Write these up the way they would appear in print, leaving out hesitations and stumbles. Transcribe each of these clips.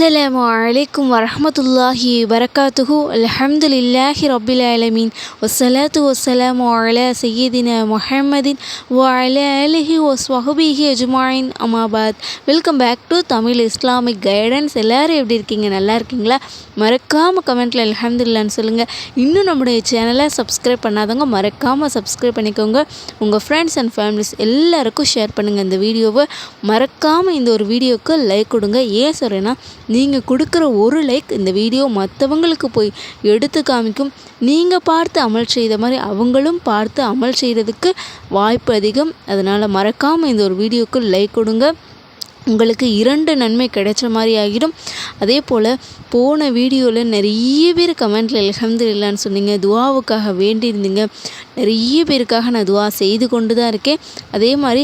அஸ்ஸலாமு அலைக்கும் வரஹ்மத்துல்லாஹி வரகாத்துஹு. அல்ஹம்துலில்லாஹி ரப்பில் ஆலமீன். வஸ்ஸலாத்து வஸ்ஸலாமு அலா சய்யிதினா முஹம்மதின் வ அலா ஆலிஹி வஸ்வஹ்பிஹி அஜ்மாயின். அம்மாபாத். Welcome back to Tamil Islamic guidance. எல்லோரும் எப்படி இருக்கீங்க? நல்லா இருக்கீங்களா? மறக்காமல் கமெண்ட்டில் அல்ஹம்துலில்லாஹ்னு சொல்லுங்கள். இன்னும் நம்முடைய சேனலை சப்ஸ்கிரைப் பண்ணாதவங்க மறக்காமல் சப்ஸ்கிரைப் பண்ணிக்கோங்க. உங்கள் ஃப்ரெண்ட்ஸ் அண்ட் ஃபேமிலிஸ் எல்லாருக்கும் ஷேர் பண்ணுங்கள் இந்த வீடியோவை. மறக்காமல் இந்த ஒரு வீடியோவுக்கு லைக் கொடுங்க. ஏன் சொல்கிறேன்னா, நீங்கள் கொடுக்குற ஒரு லைக் இந்த வீடியோ மற்றவங்களுக்கு போய் எடுத்து காமிக்கும். நீங்கள் பார்த்து அமல் செய்த மாதிரி அவங்களும் பார்த்து அமல் செய்கிறதுக்கு வாய்ப்பு அதிகம். அதனால் மறக்காமல் இந்த ஒரு வீடியோவுக்கு லைக் கொடுங்க. உங்களுக்கு 2 நன்மை கிடைச்ச மாதிரி ஆகிடும். அதே போல் போன வீடியோவில் நிறைய பேர் கமெண்ட்டில் அல்ஹம்துலில்லாஹ்னு சொன்னீங்க, துஆவுக்காக வேண்டியிருந்தீங்க. நிறைய பேருக்காக நான் துஆ செய்து கொண்டு தான் இருக்கேன். அதே மாதிரி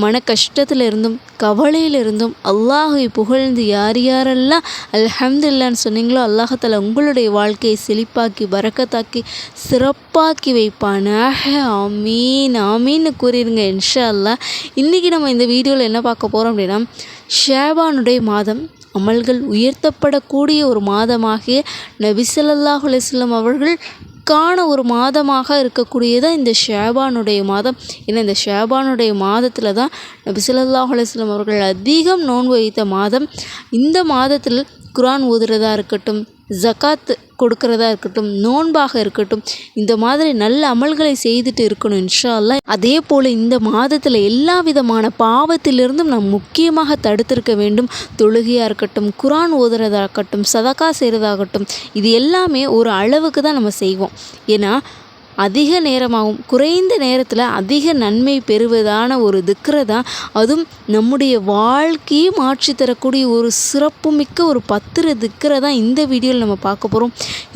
மன கஷ்டத்தில் இருந்தும் கவலையில் இருந்தும் அல்லாஹை புகழ்ந்து யார் யாரெல்லாம் அல்ஹம்துலில்லாஹ்னு சொன்னீங்களோ அல்லாஹ்தாலா உங்களுடைய வாழ்க்கையை செழிப்பாக்கி பரக்கத்தாக்கி சிறப்பாக்கி வைப்பானாக. ஆமீன் ஆமீன்னு கூறிடுங்க இன்ஷா அல்லாஹ். இன்றைக்கி நம்ம இந்த வீடியோவில் என்ன பார்க்க போகிறோம் அப்படின்னா, ஷாபானுடைய மாதம் அமல்கள் உயர்த்தப்படக்கூடிய ஒரு மாதமாகிய நபி ஸல்லல்லாஹு அலைஹி வஸல்லம் அவர்கள் ஒரு மாதமாக இருக்கக்கூடியதான் இந்த ஷாபானுடைய மாதம். ஏன்னா இந்த ஷாபானுடைய மாதத்தில் தான் நபி ஸல்லல்லாஹு அலைஹி வஸல்லம் அவர்கள் அதிகம் நோன்பு வைத்த மாதம். இந்த மாதத்தில் குர்ஆன் ஓதுறதா இருக்கட்டும், ஜகாத் கொடுக்கறதா இருக்கட்டும், நோன்பாக இருக்கட்டும், இந்த மாதிரி நல்ல அமல்களை செய்துட்டு இருக்கணும் இன்ஷா அல்லாஹ். அதே போல் இந்த மாதத்தில் எல்லா விதமான பாவத்திலிருந்தும் நாம் முக்கியமாக தடுத்திருக்க வேண்டும். தொழுகையாக இருக்கட்டும், குர்ஆன் ஓதுறதா இருக்கட்டும், சதகா செய்கிறதாகட்டும், இது எல்லாமே ஒரு அளவுக்கு தான் நம்ம செய்வோம். ஏன்னா அதிக நேரமாகவும் குறைந்த நேரத்தில் அதிக நன்மை பெறுவதான ஒரு திக்ரை தான், அதுவும் நம்முடைய வாழ்க்கையை மாற்றி தரக்கூடிய ஒரு சிறப்புமிக்க ஒரு 10 திக்ரை தான் இந்த வீடியோவில் நம்ம பார்க்க போகிறோம்.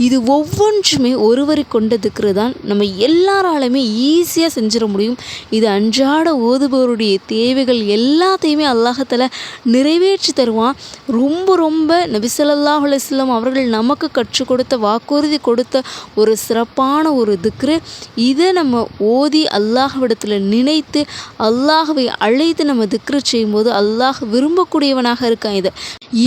இது ஒவ்வொன்றுமே ஒருவரை கொண்ட திக்ரை தான். நம்ம எல்லாராலுமே ஈஸியாக செஞ்சிட முடியும். இது அன்றாட ஓதுபவருடைய தேவைகள் எல்லாத்தையுமே அல்லாஹ்தாலா நிறைவேற்றி தருவான். ரொம்ப நபி ஸல்லல்லாஹு அலைஹி வஸல்லம் அவர்கள் நமக்கு கற்றுக் கொடுத்த வாக்குறுதி கொடுத்த ஒரு சிறப்பான ஒரு திக்ரு. இதை நம்ம ஓதி அல்லாஹ்விடத்தில் நினைத்து அல்லாஹ்வை அழைத்து நம்ம திக்ரு செய்யும்போது அல்லாஹ் விரும்பக்கூடியவனாக இருக்கான். இதை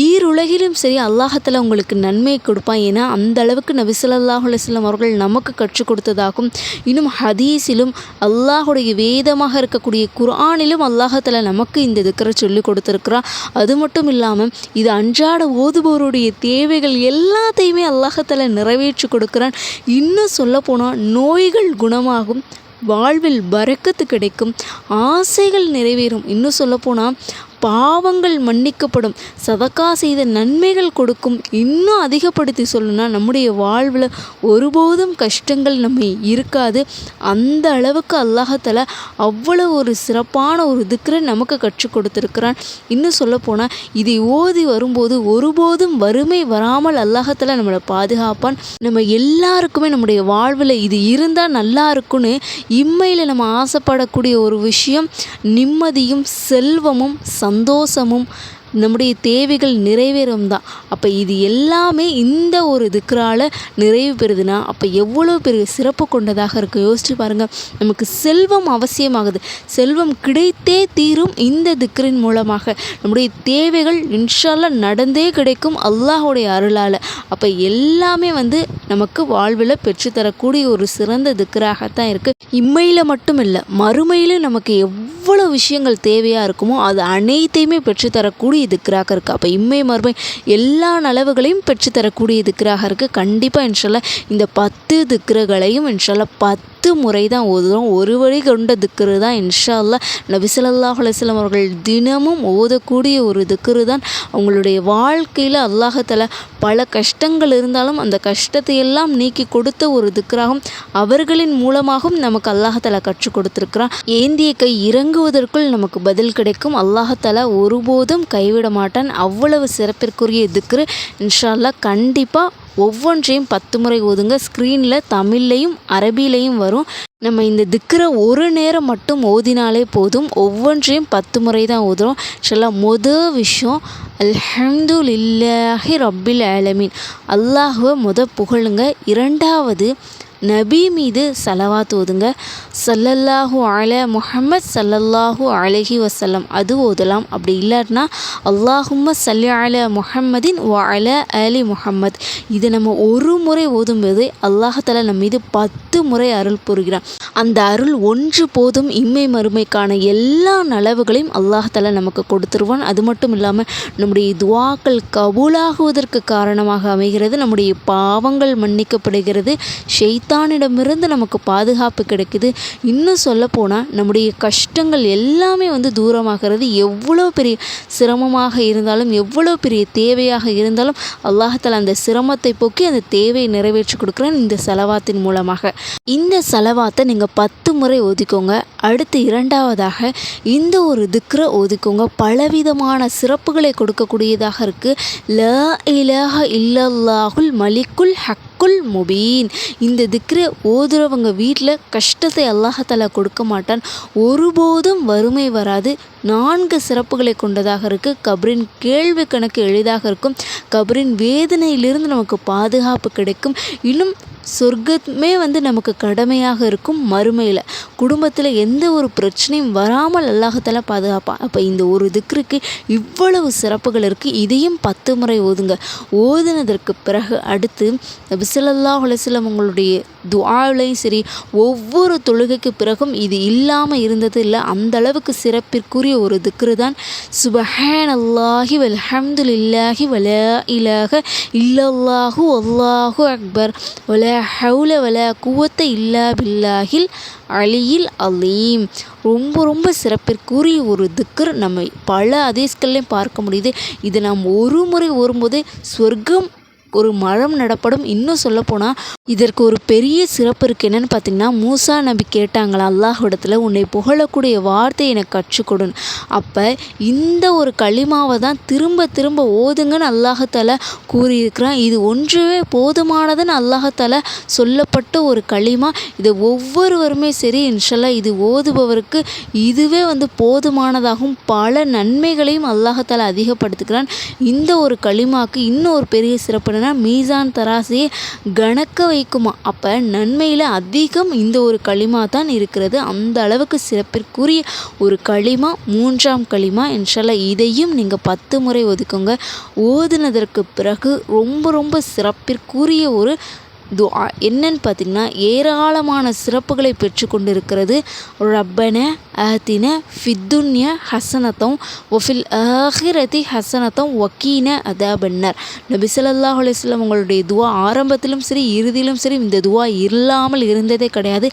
ஈருலகிலும் சரி அல்லாஹ்தாலா உங்களுக்கு நன்மை கொடுப்பான். ஏன்னா அந்த அளவுக்கு நபி ஸல்லல்லாஹு அலைஹி வஸல்லம் அவர்கள் நமக்கு கற்றுக் கொடுத்ததாகும். இன்னும் ஹதீஸிலும் அல்லாஹுடைய வேதமாக இருக்கக்கூடிய குர்ஆனிலும் அல்லாஹ்தாலா நமக்கு இந்த திக்ரை சொல்லி கொடுத்துருக்கிறான். அது மட்டும் இல்லாமல் இது அன்றாட ஓதுபவருடைய தேவைகள் எல்லாத்தையுமே அல்லாஹ்தாலா நிறைவேற்றி கொடுக்குறான். இன்னும் சொல்லப்போனால் நோய்கள் குணமாகும், வாழ்வில் பரக்கத்து கிடைக்கும், ஆசைகள் நிறைவேறும். இன்னும் சொல்லப்போனால் பாவங்கள் மன்னிக்கப்படும், சதகா செய்த நன்மைகள் கொடுக்கும். இன்னும் அதிகப்படுத்தி சொல்லணும்னா நம்முடைய வாழ்வில் ஒருபோதும் கஷ்டங்கள் நம்ம இருக்காது. அந்த அளவுக்கு அல்லாஹ்தாலா அவ்வளோ ஒரு சிறப்பான ஒரு திக்ரை நமக்கு கற்றுக் கொடுத்துருக்கிறான். இன்னும் சொல்லப்போனால் இதை ஓதி வரும்போது ஒருபோதும் வறுமை வராமல் அல்லாஹ்தாலா நம்மளை பாதுகாப்பான். நம்ம எல்லாருக்குமே நம்முடைய வாழ்வில் இது இருந்தால் நல்லா இருக்குன்னு இம்மையில் நம்ம ஆசைப்படக்கூடிய ஒரு விஷயம் நிம்மதியும் செல்வமும் சந்தோஷமும் நம்முடைய தேவைகள் நிறைவேறும் தான். அப்போ இது எல்லாமே இந்த ஒரு திக்ரால நிறைவு பெறுதுன்னா அப்போ எவ்வளோ பெரிய சிறப்பு கொண்டதாக இருக்குது. யோசிச்சு பாருங்கள். நமக்கு செல்வம் அவசியமாகுது, செல்வம் கிடைத்தே தீரும் இந்த திக்ரின் மூலமாக. நம்முடைய தேவைகள் இன்ஷா அல்லாஹ் நடந்தே கிடைக்கும் அல்லாஹுடைய அருளால். அப்போ எல்லாமே நமக்கு வாழ்வில் பெற்றுத்தரக்கூடிய ஒரு சிறந்த திக்ராகத்தான் இருக்குது. இம்மையில் மட்டும் இல்லை, மறுமையிலும் நமக்கு எவ்வளோ விஷயங்கள் தேவையாக இருக்குமோ அது அனைத்தையுமே பெற்றுத்தரக்கூடிய திக்ராக இருக்குது. அப்போ இம்மை மறுமை எல்லா நலவுகளையும் பெற்றுத்தரக்கூடிய திக்ராக இருக்குது. கண்டிப்பாக இன்ஷா அல்லாஹ் இந்த 10 திக்ருகளையும் இன்ஷா அல்லாஹ் 10 முறை தான் ஓதுகிறோம். ஒரு வழி கொண்ட திக்ரு தான் இன்ஷா அல்லாஹ். நபி ஸல்லல்லாஹு அலைஹி வஸல்லம் அவர்கள் தினமும் ஓதக்கூடிய ஒரு திக்ரு தான். அவங்களுடைய வாழ்க்கையில் அல்லாஹ்தாலா பல கஷ்டங்கள் இருந்தாலும் அந்த கஷ்டத்தை எல்லாம் நீக்கி கொடுத்த ஒரு திக்ராகும். அவர்களின் மூலமாகவும் நமக்கு அல்லாஹ்தாலா கற்றுக் கொடுத்துருக்கிறான். ஏந்திய கை இறங்குவதற்குள் நமக்கு பதில் கிடைக்கும். அல்லாஹ்தாலா ஒருபோதும் கைவிட மாட்டான். அவ்வளவு சிறப்பிற்குரிய திக்ரு இன்ஷா அல்லாஹ். கண்டிப்பாக ஒவ்வொன்றையும் 10 முறை ஓதுங்க. ஸ்க்ரீனில் தமிழ்லையும் அரபிலையும் வரும். நம்ம இந்த திக்ரை ஒரு நேரம் மட்டும் ஓதினாலே போதும். ஒவ்வொன்றையும் 10 முறை தான் ஓதுகிறோம். மொதல் விஷயம் அல்ஹம்துலில்லாஹி ரப்பில் ஆலமீன், அல்லாஹுவை புகழுங்க. இரண்டாவது நபி மீது சலவாத் ஓதுங்க. ஸல்லல்லாஹு அலா முஹம்மத் ஸல்லல்லாஹு அலைஹி வஸல்லம் அது ஓதலாம். அப்படி இல்லாட்டினா அல்லாஹும்ம ஸல்லி அலா முஹம்மதின் வ அலா ஆலி முஹம்மத் இது நம்ம ஒரு முறை ஓதும்போது அல்லாஹ் தஆலா நம்ம மீது 10 முறை அருள் புரிகிறான். அந்த அருள் ஒன்று போதும் இம்மை மறுமைக்கான எல்லா நலவுகளையும் அல்லாஹ் தஆலா நமக்கு கொடுத்துருவான். அது மட்டும் இல்லாமல் நம்முடைய துஆக்கள் கபூலாகுவதற்கு காரணமாக அமைகிறது. நம்முடைய பாவங்கள் மன்னிக்கப்படுகிறது. ஷைத்தானிடமிருந்து நமக்கு பாதுகாப்பு கிடைக்குது. இன்னும் சொல்லப்போனால் நம்முடைய கஷ்டங்கள் எல்லாமே தூரமாகிறது. எவ்வளோ பெரிய சிரமமாக இருந்தாலும் எவ்வளோ பெரிய தேவையாக இருந்தாலும் அல்லாஹ் தஆலா அந்த சிரமத்தை போக்கி அந்த தேவையை நிறைவேற்றி கொடுக்குறான் இந்த சலவாத்தின் மூலமாக. இந்த சலவாத்தை நீங்கள் 10 முறை ஓதிக்கோங்க. அடுத்து இரண்டாவதாக இந்த ஒரு திக்ரை ஓதிக்கோங்க. பலவிதமான சிறப்புகளை கொடுக்கக்கூடியதாக இருக்குது. லா இலாஹ இல்லல்லாஹுல் மலிக்குல் ஹக்குல் முபீன் இந்த திக்ரை ஓதுறவங்க வீட்டில் கஷ்டத்தை அல்லாஹ் தஆலா கொடுக்க மாட்டான். ஒருபோதும் வறுமை வராது. 4 சிறப்புகளை கொண்டதாக இருக்குது. கபரின் கேள்வி கணக்கு எளிதாக இருக்கும். கபரின் வேதனையிலிருந்து நமக்கு பாதுகாப்பு கிடைக்கும். இன்னும் சொர்க்கமே நமக்கு கடமையாக இருக்கும். மறுமையில் குடும்பத்தில் எந்த ஒரு பிரச்சனையும் வராமல் அல்லாஹ் தஆலா பாதுகாப்பான். அப்போ இந்த ஒரு திக்ருக்கு இவ்வளவு சிறப்புகள் இருக்குது. இதையும் 10 முறை ஓதுங்க. ஓதுனதற்கு பிறகு அடுத்து நபி ஸல்லல்லாஹு அலைஹி வஸல்லம் உங்களுடைய துஆலையும் சரி ஒவ்வொரு தொழுகைக்கு பிறகும் இது இல்லாமல் இருந்தது இல்லை. அந்த அளவுக்கு சிறப்பிற்குரிய ஒரு திக்ரு தான் சுப்ஹானல்லாஹி வல்ஹம்துலில்லாஹி வலா இலாஹ இல்லல்லாஹு அல்லாஹு அக்பர் வலா ஹவுல வலா குவத்த இல்லா பில்லாஹில் அலியில் அலீம். ரொம்ப சிறப்பிற்குரிய ஒரு திக்ர். நம்ம பல ஹதீஸ்கள்லையும் பார்க்க முடியுது. இது நாம் ஒரு முறை ஓரும்போது சொர்க்கம் ஒரு மரம் நடப்படும். இன்னும் சொல்லப்போனால் இதற்கு ஒரு பெரிய சிறப்பு இருக்குது. என்னென்னு பார்த்தீங்கன்னா மூசா நபி கேட்டாங்களா அல்லாஹ்விடத்தில் உன்னை புகழக்கூடிய வார்த்தை எனக்கு கற்றுக்கொடுன்னு. அப்போ இந்த ஒரு களிமாவை தான் திரும்ப திரும்ப ஓதுங்கன்னு அல்லாஹ் தஆலா கூறியிருக்கிறான். இது ஒன்றுவே போதுமானதுன்னு அல்லாஹ் தஆலா சொல்லப்பட்ட ஒரு களிமா. இதை ஒவ்வொருவருமே சரி இன்ஷால்லா இது ஓதுபவருக்கு இதுவே போதுமானதாகும். பல நன்மைகளையும் அல்லாஹ் தஆலா அதிகப்படுத்துகிறான். இந்த ஒரு களிமாக்கு இன்னும் ஒரு பெரிய சிறப்பு மீசான் தராசையை கணக்க வைக்குமா. அப்போ நன்மையில் அதிகம் இந்த ஒரு களிமா தான் இருக்கிறது. அந்த அளவுக்கு சிறப்பிற்குரிய ஒரு களிமா 3ஆம் களிமா. இன்ஷால்லா இதையும் நீங்கள் 10 முறை ஓதிக்கோங்க. ஓதுனதற்கு பிறகு ரொம்ப சிறப்பிற்குரிய ஒரு துஆ என்னன்னு பார்த்திங்கன்னா ஏராளமான சிறப்புகளை பெற்று கொண்டு இருக்கிறது. ரப்பன ஆத்தின ஃபித்துன்யா ஹசனத்தம் ஒஃபில் ஆஹிரதி ஹசனத்தம் வக்கீன அதாபன்னார். நபி ஸல்லல்லாஹு அலைஹி வஸல்லம் உங்களுடைய துஆ ஆரம்பத்திலும் சரி இறுதியிலும் சரி இந்த துஆ இல்லாமல் இருந்ததே கிடையாது.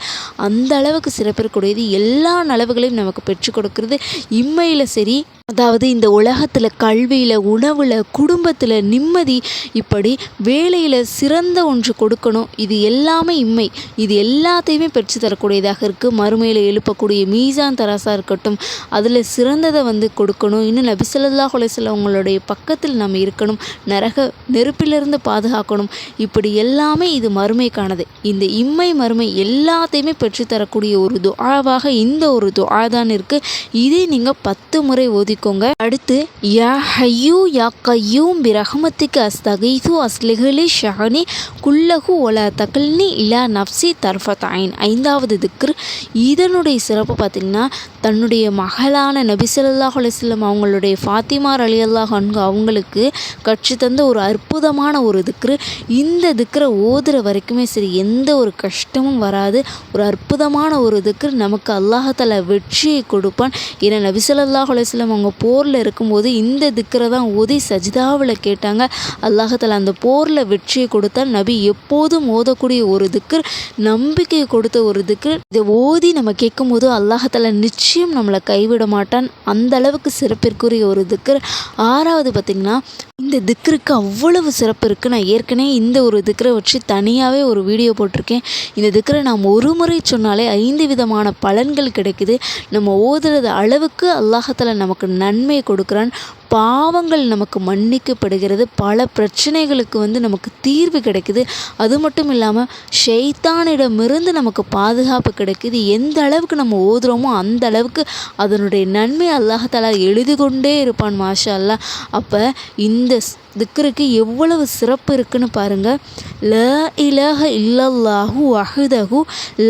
அந்த அளவுக்கு சிறப்பிற்குரியது. எல்லா நலவுகளையும் நமக்கு பெற்றுக் கொடுக்கிறது. இம்மையில் சரி அதாவது இந்த உலகத்தில் கல்வியில் உணவில் குடும்பத்தில் நிம்மதி இப்படி வேலையில் சிறந்த ஒன்று கொடுக்கணும். இது எல்லாமே இம்மை. இது எல்லாத்தையுமே பெற்று தரக்கூடியதாக இருக்குது. மறுமையில் எழுப்பக்கூடிய மீசான் தராசாக இருக்கட்டும் அதில் சிறந்ததை கொடுக்கணும். இன்னும் நபி ஸல்லல்லாஹு அலைஹி வஸல்லம் உங்களுடைய பக்கத்தில் நம்ம இருக்கணும். நெருப்பிலிருந்து பாதுகாக்கணும். இப்படி எல்லாமே இது மறுமைக்கானது. இந்த இம்மை மறுமை எல்லாத்தையுமே பெற்று தரக்கூடிய ஒரு துஆவாக இந்த ஒரு துஆ தான் இருக்குது. இதை நீங்கள் 10 முறை ஓதி அடுத்து யா ஹய்யூ யா கய்யூம் பிரஹ்மத்திக அஸ்தகீது அஸ்லிஹ்லி ஷஹனி குல்லஹு வலா தக்ல்னி இலா நஃப்ஸி தர்ஃபத் ஐன். 5வது திக்ர். இதனுடைய சிறப்பு பார்த்திங்கன்னா தன்னுடைய மகளான நபி ஸல்லல்லாஹு அலைஹி வஸல்லம் அவங்களுடைய ஃபாத்திமா ரலியல்லாஹு அன்ஹா அவங்களுக்கு கற்றுத்தந்த ஒரு அற்புதமான ஒரு திக்ரு. இந்த திக்ரை ஓதுற வரைக்குமே சரி எந்த ஒரு கஷ்டமும் வராது. ஒரு அற்புதமான ஒரு திக்ரு. நமக்கு அல்லாஹ் தஆலா வெற்றியை கொடுப்பான். ஏன்னா நபி ஸல்லல்லாஹு அலைஹி வஸல்லம் அவங்க போரில் இருக்கும்போது இந்த திக்ரை தான் ஓதி சஜிதாவில் கேட்டாங்க. அல்லாஹ் தஆலா அந்த போரில் வெற்றியை கொடுத்தால். நபி எப்போதும் ஓதக்கூடிய ஒரு திக்ர். நம்பிக்கையை கொடுத்த ஒரு திக்ர். இதை ஓதி நம்ம கேட்கும்போது அல்லாஹ் தஆலா நிச்சயம் நம்மளை கைவிட மாட்டான். அந்த அளவுக்கு சிறப்பிற்குரிய ஒரு திக்ர். 6வது பார்த்திங்கன்னா இந்த திக்ருக்கு அவ்வளவு சிறப்பு இருக்குது. நான் ஏற்கனவே இந்த ஒரு திக்ரை வச்சு தனியாகவே ஒரு வீடியோ போட்டிருக்கேன். இந்த திக்ரை நாம் ஒரு முறை சொன்னாலே 5 விதமான பலன்கள் கிடைக்குது. நம்ம ஓதுறது அளவுக்கு அல்லாஹ் தஆலா நமக்கு நன்மை கொடுக்குறான். பாவங்கள் நமக்கு மன்னிக்கப்படுகிறது, பல பிரச்சனைகளுக்கு நமக்கு தீர்வு கிடைக்குது. அது மட்டும் இல்லாமல் ஷைத்தானிடமிருந்து நமக்கு பாதுகாப்பு கிடைக்குது. எந்த அளவுக்கு நம்ம ஓதுறோமோ அந்த அளவுக்கு அதனுடைய நன்மை அல்லாஹ் தஆலா எழுதி கொண்டே இருப்பான். மாஷா அல்லாஹ். அப்போ இந்த திக்ருக்கு எவ்வளவு சிறப்பு இருக்குன்னு பாருங்கள். லா இலாஹ இல்லல்லாஹு வஹ்தஹு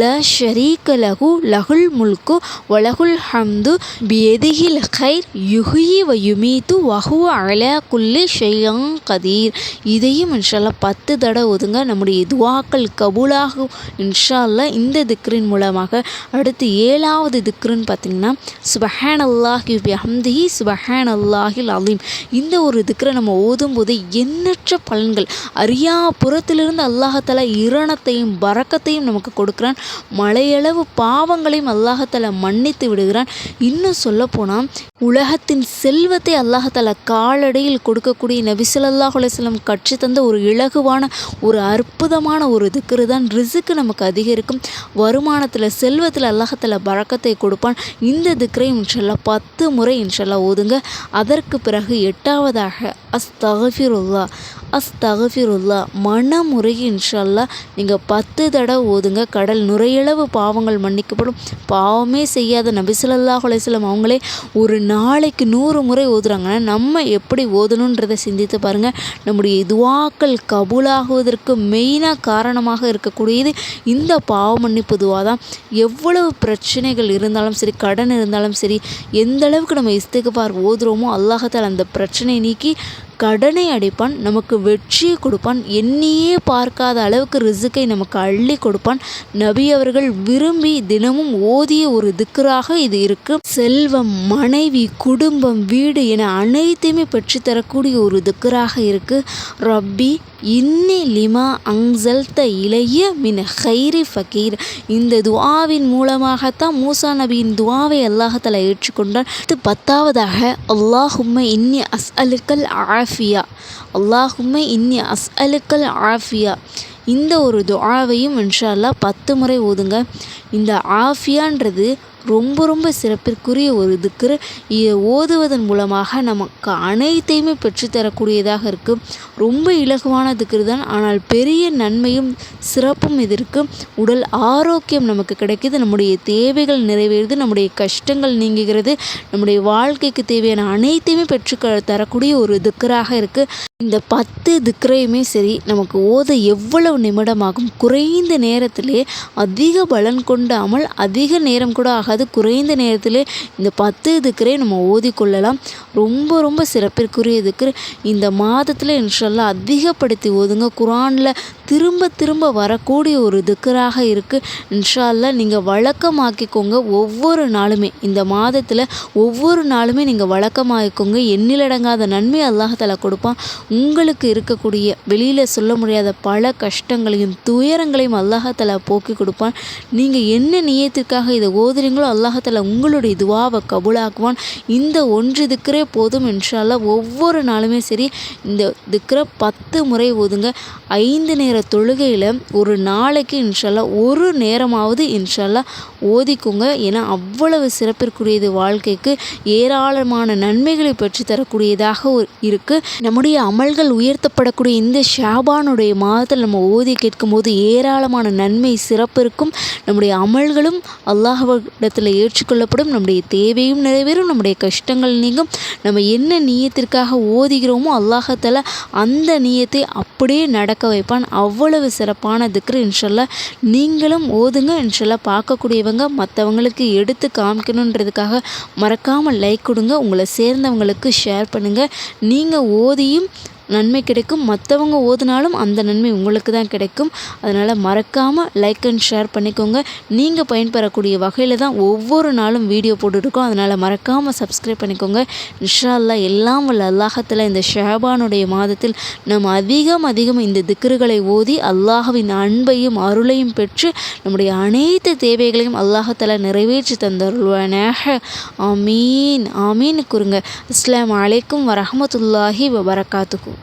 லா ஷரீக லஹு லஹுல் முல்கு வலஹுல் ஹம்து பியதிஹில் கைர் யுஹ்யி வ யுமீத்து வஹுவ அலா குல்லி ஷைஇன் கதீர். இதையும் இன்ஷா அல்லாஹ் 10 தடவை ஓதுங்க. நம்முடைய துஆக்கள் கபூலாகும் இன்ஷா அல்லாஹ் இந்த திக்ரின் மூலமாக. அடுத்து 7வது திக்ருன்னு பார்த்தீங்கன்னா சுப்ஹானல்லாஹி பிஹம்திஹி சுப்ஹானல்லாஹில் அலீம். இந்த ஒரு திக்ரை நம்ம ஓதும்போது எண்ணற்ற பலன்கள், அறியா புறத்திலிருந்து அல்லாஹ் தஆலா இரணத்தையும் பரக்கத்தையும் நமக்கு கொடுக்குறான். மலையளவு பாவங்களையும் அல்லாஹ் தஆலா மன்னித்து விடுகிறான். இன்னும் சொல்லப்போனால் உலகத்தின் செல்வத்தை அல்லாஹ் தஆலா காலடியில் கொடுக்கக்கூடிய நபி ஸல்லல்லாஹு அலைஹி வஸல்லம் கற்று தந்த ஒரு இலகுவான ஒரு அற்புதமான ஒரு திக்ரு தான். ரிஸ்க் நமக்கு அதிகரிக்கும், வருமானத்தில் செல்வத்தில் அல்லாஹ் தஆலா பரக்கத்தை கொடுப்பான். இந்த திக்ரையும் இன்ஷா அல்லாஹ் 10 முறை இன்ஷா அல்லாஹ் ஓதுங்க. அதற்கு பிறகு 8வதாக அஸ்தக்ஃபிருல்லாஹ் அஸ்தக்ஃபிருல்லாஹ் மனமுறையை இன்ஷா அல்லாஹ் நீங்கள் 10 தடவை ஓதுங்க. கடல் நுரையளவு பாவங்கள் மன்னிக்கப்படும். பாவமே செய்யாத நபி ஸல்லல்லாஹு அலைஹி வஸல்லம் அவங்களே ஒரு நாளைக்கு 100 முறை ஓதுறாங்கன்னா நம்ம எப்படி ஓதணுன்றதை சிந்தித்து பாருங்கள். நம்முடைய துஆக்கள் கபூலாகுவதற்கு மெயினாக காரணமாக இருக்கக்கூடியது இந்த பாவ மன்னிப்பு துஆ தான். எவ்வளவு பிரச்சனைகள் இருந்தாலும் சரி, கடன் இருந்தாலும் சரி, எந்த அளவுக்கு நம்ம இஸ்திக்ஃபார் ஓதுறோமோ அல்லாஹ் தஆலா அந்த பிரச்சனையை நீக்கி கடனை அடைப்பான், நமக்கு வெற்றியை கொடுப்பான், எண்ணியே பார்க்காத அளவுக்கு ரிஸ்கை நமக்கு அள்ளி கொடுப்பான். நபி அவர்கள் விரும்பி தினமும் ஓதிய ஒரு திக்ராக இது இருக்குது. செல்வம், மனைவி, குடும்பம், வீடு என அனைத்தையுமே பெற்றுத்தரக்கூடிய ஒரு திக்ராக இருக்குது. ரப்பி இன்னி லிமா அங்சல்த இலைய மின் ஹைரி ஃபகீர். இந்த துஆவின் மூலமாகத்தான் மூசா நபியின் துஆவை அல்லாஹ் தஆலா ஏற்றுக்கொண்டான். 10வதாக அல்லாஹும்ம இன்னி அஸ்அலுக்கல் ஆஃபியா அல்லாஹும்ம இன்னி அஸ்அலுக்கல் ஆஃபியா. இந்த ஒரு துஆவையும் இன்ஷா அல்லாஹ் 10 முறை ஓதுங்க. இந்த ஆஃபியான்றது ரொம்ப ரொம்ப சிறப்பிற்குரிய ஒரு திக்ரு. இதை ஓதுவதன் மூலமாக நமக்கு அனைத்தையுமே பெற்றுத்தரக்கூடியதாக இருக்குது. ரொம்ப இலகுவான திக்ரு தான், ஆனால் பெரிய நன்மையும் சிறப்பும் இது இருக்குது. உடல் ஆரோக்கியம் நமக்கு கிடைக்கிது, நம்முடைய தேவைகள் நிறைவேறுது, நம்முடைய கஷ்டங்கள் நீங்குகிறது, நம்முடைய வாழ்க்கைக்கு தேவையான அனைத்தையுமே தரக்கூடிய ஒரு திக்ராக இருக்குது. இந்த 10 திக்ரையுமே சரி நமக்கு ஓத எவ்வளவு நிமிடமாகும்? குறைந்த நேரத்திலே அதிக பலன் கொண்ட அமல், அதிக நேரம் கூட ஆகாது, குறைந்த நேரத்திலே இந்த 10 திக்ரை நம்ம ஓதிக்கொள்ளலாம். ரொம்ப ரொம்ப சிறப்பிற்குரிய திக்ரு. இந்த மாதத்தில் இன்ஷா அல்லாஹ் அதிகப்படுத்தி ஓதுங்க. குர்ஆனில் திரும்ப திரும்ப வரக்கூடிய ஒரு திக்ராக இருக்குது. இன்ஷா அல்லாஹ் நீங்கள் வழக்கமாக்கிக்கோங்க. ஒவ்வொரு நாளுமே இந்த மாதத்தில் ஒவ்வொரு நாளுமே நீங்கள் வழக்கமாக்கிக்கோங்க. எண்ணிலடங்காத நன்மை அல்லாஹ் தஆலா கொடுப்பான். உங்களுக்கு இருக்கக்கூடிய வெளியில் சொல்ல முடியாத பல கஷ்டங்களையும் துயரங்களையும் அல்லாஹ் தஆலா போக்கி கொடுப்பான். நீங்கள் என்ன நியத்திற்காக இதை ஓதுறீங்களோ அல்லாஹ் தஆலா உங்களுடைய துஆவை கபூலாக்குவான். இந்த ஒன்று திக்ரே போதும். இன்ஷா அல்லாஹ் ஒவ்வொரு நாளுமே சரி இந்த திக்ரை 10 முறை ஓதுங்க. 5 நேர தொழுகையில் ஒரு நாளைக்கு இன்ஷா அல்லாஹ் ஒரு நேரமாவது இன்ஷா அல்லாஹ் ஓதிக்குங்க. ஏன்னா அவ்வளவு சிறப்பிற்குரியது, வாழ்க்கைக்கு ஏராளமான நன்மைகளை பெற்று தரக்கூடியதாக இருக்குது. நம்முடைய அமல்கள் உயர்த்தப்படக்கூடிய இந்த ஷாபானுடைய மாதத்தில் நம்ம ஓதி கேட்கும்போது ஏராளமான நன்மை சிறப்பு இருக்கும். நம்முடைய அமல்களும் அல்லாஹ்விடத்தில் ஏற்றுக்கொள்ளப்படும், நம்முடைய தேவையும் நிறைவேறும், நம்முடைய கஷ்டங்கள் நீங்கும். நம்ம என்ன நியத்திற்காக ஓதுகிறோமோ அல்லாஹ் தஆலா அந்த நியத்தை அப்படியே நடக்க வைப்பான். அவ்வளவு சிறப்பான திக்ரு. இன்ஷா அல்லாஹ் நீங்களும் ஓதுங்க. இன்ஷா அல்லாஹ் பார்க்கக்கூடியவங்க மற்றவங்களுக்கு எடுத்து காமிக்கணுன்றதுக்காக மறக்காமல் லைக் கொடுங்க. உங்களை சேர்ந்தவங்களுக்கு ஷேர் பண்ணுங்கள். நீங்கள் ஓதியும் நன்மை கிடைக்கும், மற்றவங்க ஓதுனாலும் அந்த நன்மை உங்களுக்கு தான் கிடைக்கும். அதனால் மறக்காமல் லைக் அண்ட் ஷேர் பண்ணிக்கோங்க. நீங்கள் பயன்பெறக்கூடிய வகையில் தான் ஒவ்வொரு நாளும் வீடியோ போட்டுருக்கோம். அதனால் மறக்காமல் சப்ஸ்கிரைப் பண்ணிக்கோங்க. இன்ஷா அல்லாஹ் எல்லாம் வல்ல அல்லாஹ் தஆலா இந்த ஷாபானுடைய மாதத்தில் நம்ம அதிகம் இந்த திக்ருகளை ஓதி அல்லாஹ்வின் அன்பையும் அருளையும் பெற்று நம்முடைய அனைத்து தேவைகளையும் அல்லாஹ் தஆலா நிறைவேற்றி தந்தருள்வானாக. ஆமீன் ஆமீன் கூறுங்க. அஸ்ஸலாமு அலைக்கும் வரஹ்மத்துல்லாஹி வபரகாத்துஹு.